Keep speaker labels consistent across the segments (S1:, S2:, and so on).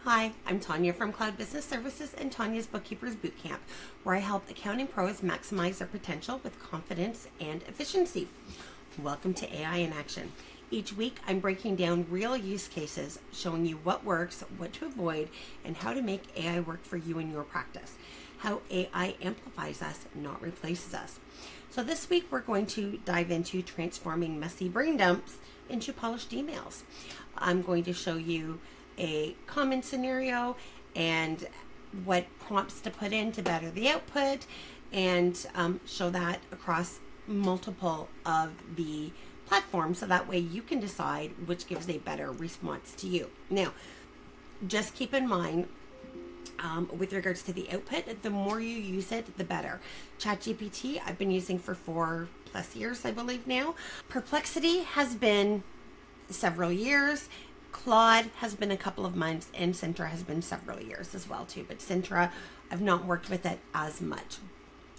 S1: Hi, I'm Tanya from Claude Business Services and Tanya's Bookkeepers Bootcamp, where I help accounting pros maximize their potential with confidence and efficiency. Welcome to AI in Action. Each week, I'm breaking down real use cases, showing you what works, what to avoid, and how to make AI work for you in your practice. How AI amplifies us, not replaces us. So this week, we're going to dive into transforming messy brain dumps into polished emails. I'm going to show you a common scenario and what prompts to put in to better the output, and show that across multiple of the platforms, so that way you can decide which gives a better response to you. Now, just keep in mind, with regards to the output, the more you use it, the better. ChatGPT, I've been using for 4+ years, I believe now. Perplexity has been several years. Claude has been a couple of months, and Sintra has been several years as well too. But Sintra, I've not worked with it as much.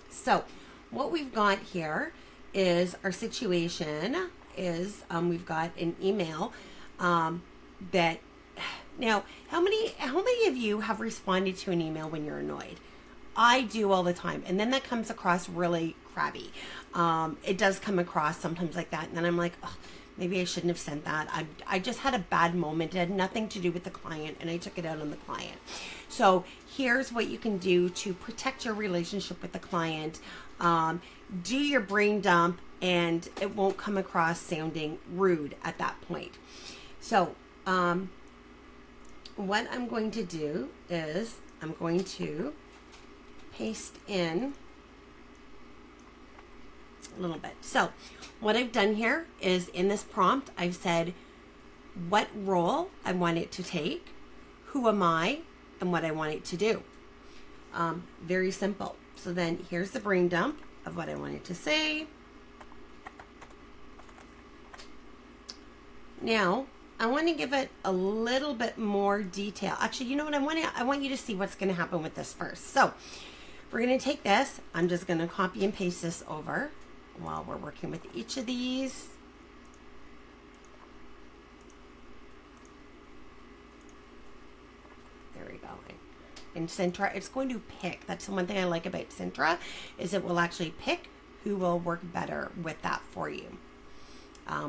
S1: So what we've got here is our situation is we've got an email that now how many of you have responded to an email when you're annoyed? I do all the time, and then that comes across really crabby. It does come across sometimes like that, and then I'm like, oh, maybe I shouldn't have sent that. I just had a bad moment. It had nothing to do with the client, and I took it out on the client. So here's what you can do to protect your relationship with the client. Do your brain dump, and it won't come across sounding rude at that point. So what I'm going to do is I'm going to paste in a little bit. So what I've done here is, in this prompt, I've said what role I want it to take, who am I, and what I want it to do. Very simple. So then here's the brain dump of what I want it to say. Now I want to give it a little bit more detail. Actually, you know what I want you to see what's going to happen with this first. So we're going to take this. I'm just going to copy and paste this over while we're working with each of these. There we go. In Sintra, it's going to pick. That's the one thing I like about Sintra, is it will actually pick who will work better with that for you.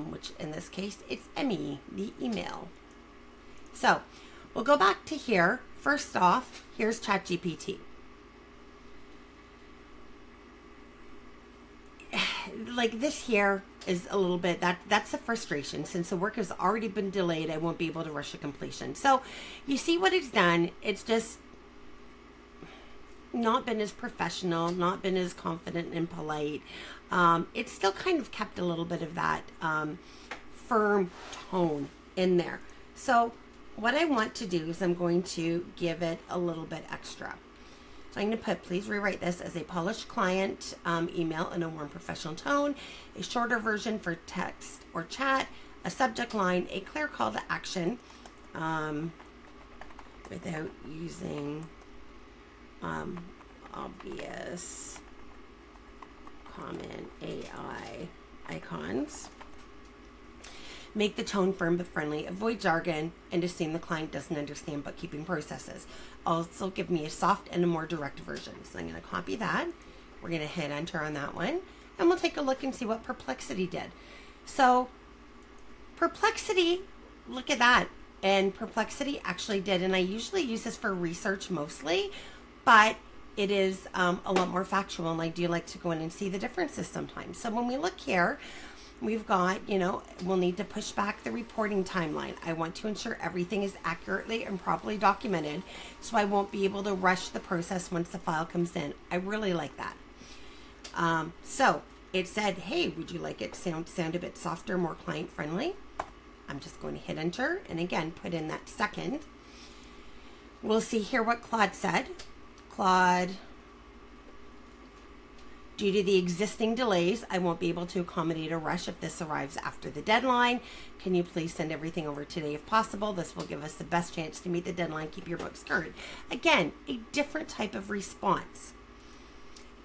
S1: Which in this case, it's Emmy, the email. So we'll go back to here. First off, here's ChatGPT. Like this here is a little bit, that's a frustration. Since the work has already been delayed, I won't be able to rush to completion. So you see what it's done. It's just not been as professional, not been as confident and polite. It's still kind of kept a little bit of that firm tone in there. So what I want to do is I'm going to give it a little bit extra. So I'm going to put, please rewrite this as a polished client email in a warm professional tone, a shorter version for text or chat, a subject line, a clear call to action without using obvious common AI icons. Make the tone firm but friendly, avoid jargon, and assume the client doesn't understand bookkeeping processes. Also give me a soft and a more direct version. So I'm going to copy that. We're going to hit enter on that one, and we'll take a look and see what Perplexity did. So Perplexity, look at that. And Perplexity actually did, and I usually use this for research mostly, but it is a lot more factual, and I do like to go in and see the differences sometimes. So when we look here, we've got, we'll need to push back the reporting timeline. I want to ensure everything is accurately and properly documented, so I won't be able to rush the process once the file comes in. I really like that. So it said, hey, would you like it sound a bit softer, more client friendly? I'm just going to hit enter, and again, put in that second. We'll see here what Claude said. Claude, due to the existing delays, I won't be able to accommodate a rush if this arrives after the deadline. Can you please send everything over today if possible? This will give us the best chance to meet the deadline, keep your books current. Again, a different type of response.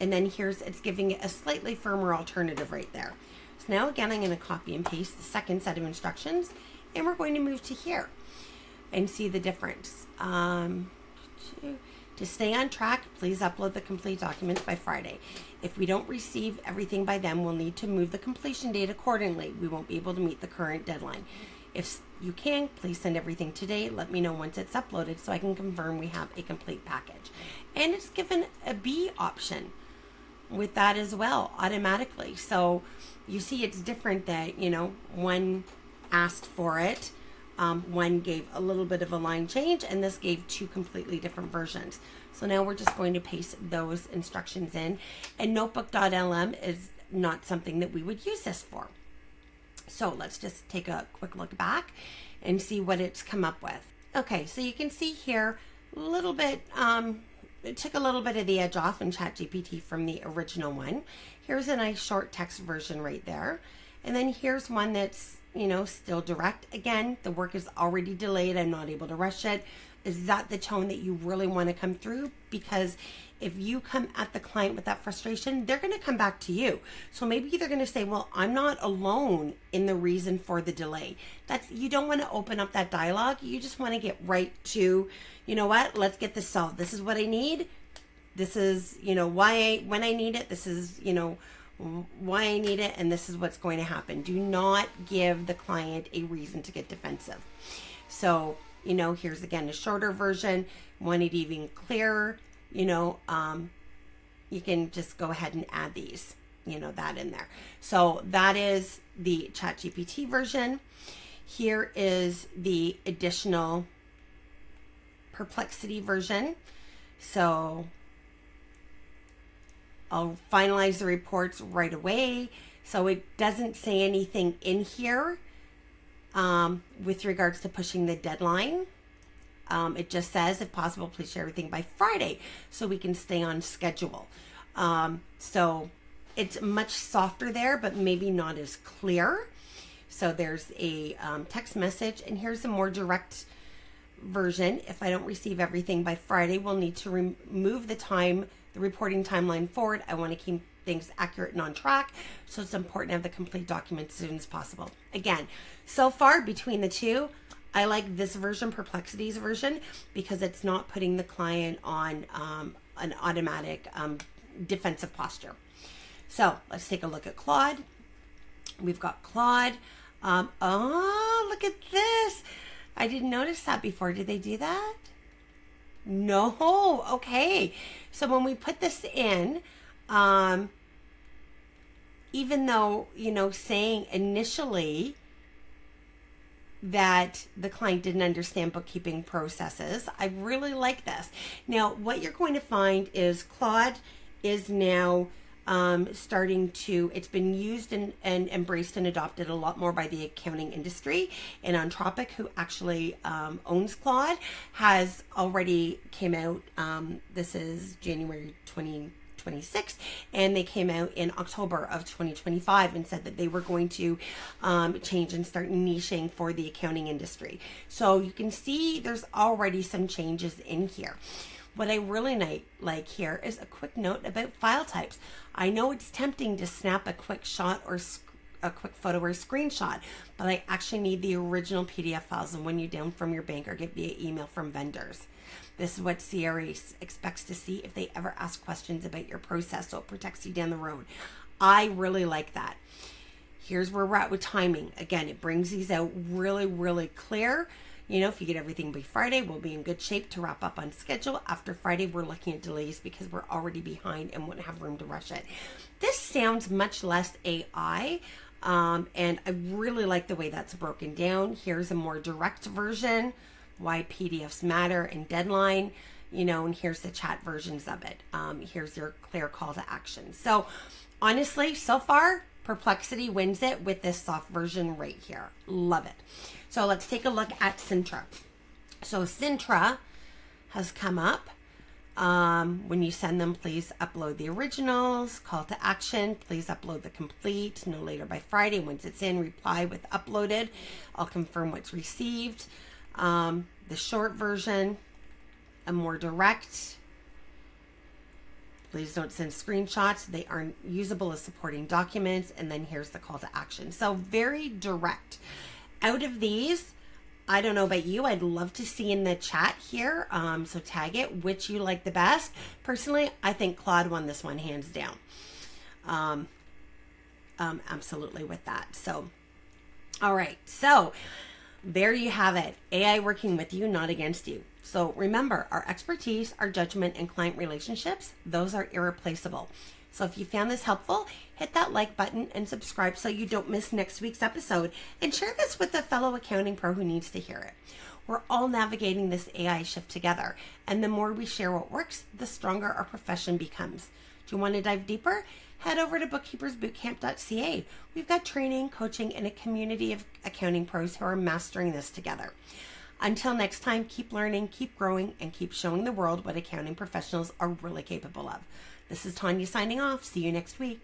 S1: And then it's giving it a slightly firmer alternative right there. Now again, I'm going to copy and paste the second set of instructions, and we're going to move to here. and see the difference. To stay on track, please upload the complete documents by Friday. If we don't receive everything by then, we'll need to move the completion date accordingly. We won't be able to meet the current deadline. If you can, please send everything today. Let me know once it's uploaded so I can confirm we have a complete package. And it's given a B option with that as well, automatically. So you see it's different that, one asked for it. One gave a little bit of a line change, and this gave two completely different versions. So now we're just going to paste those instructions in, and notebook.lm is not something that we would use this for. So let's just take a quick look back and see what it's come up with. Okay, so you can see here a little bit, it took a little bit of the edge off in ChatGPT from the original one. Here's a nice short text version right there. And then here's one that's still direct. Again, the work is already delayed. I'm not able to rush it. Is that the tone that you really want to come through? Because if you come at the client with that frustration, they're going to come back to you. So maybe they're going to say, well, I'm not alone in the reason for the delay. You don't want to open up that dialogue. You just want to get right to, let's get this solved. This is what I need. This is, when I need it, this is, why I need it, and this is what's going to happen. Do not give the client a reason to get defensive. So, here's again a shorter version. Want it even clearer, you can just go ahead and add these, that in there. So that is the ChatGPT version. Here is the additional Perplexity version. So I'll finalize the reports right away. So it doesn't say anything in here with regards to pushing the deadline. It just says, if possible, please share everything by Friday so we can stay on schedule. So it's much softer there, but maybe not as clear. So there's a text message, and here's a more direct version. If I don't receive everything by Friday, we'll need to remove the reporting timeline forward. I want to keep things accurate and on track, so it's important to have the complete document as soon as possible. Again, so far between the two, I like this version, Perplexity's version, because it's not putting the client on an automatic defensive posture. So let's take a look at Claude. We've got Claude. Oh, look at this. I didn't notice that before. Did they do that? No. Okay. So when we put this in, even though, saying initially that the client didn't understand bookkeeping processes, I really like this. Now, what you're going to find is Claude is now it's been used and embraced and adopted a lot more by the accounting industry. And Anthropic, who actually owns Claude, has already came out. This is January 2026, and they came out in October of 2025 and said that they were going to change and start niching for the accounting industry. So you can see there's already some changes in here. What I really like here is a quick note about file types. I know it's tempting to snap a quick shot or a quick photo or a screenshot, but I actually need the original PDF files and when you down from your bank or get via email from vendors. This is what CRA expects to see if they ever ask questions about your process, so it protects you down the road. I really like that. Here's where we're at with timing. Again, it brings these out really, really clear. If you get everything by Friday, we'll be in good shape to wrap up on schedule. After Friday, we're looking at delays because we're already behind and wouldn't have room to rush it. This sounds much less AI, and I really like the way that's broken down. Here's a more direct version, why PDFs matter and deadline, and here's the chat versions of it. Here's your clear call to action. So honestly, so far, Perplexity wins it with this soft version right here. Love it. So let's take a look at Sintra. So Sintra has come up. When you send them, please upload the originals. Call to action, please upload the complete no later by Friday. Once it's in, reply with uploaded. I'll confirm what's received. The short version, a more direct. Please don't send screenshots. They aren't usable as supporting documents. And then here's the call to action. So very direct. Out of these, I don't know about you, I'd love to see in the chat here. So tag it, which you like the best. Personally, I think Claude won this one hands down. Absolutely with that. So, all right. So there you have it. AI working with you, not against you. So remember, our expertise, our judgment, and client relationships, those are irreplaceable. So if you found this helpful, hit that like button and subscribe so you don't miss next week's episode, and share this with a fellow accounting pro who needs to hear it. We're all navigating this AI shift together, and the more we share what works, the stronger our profession becomes. Do you want to dive deeper? Head over to bookkeepersbootcamp.ca. We've got training, coaching, and a community of accounting pros who are mastering this together. Until next time, keep learning, keep growing, and keep showing the world what accounting professionals are really capable of. This is Tanya signing off. See you next week.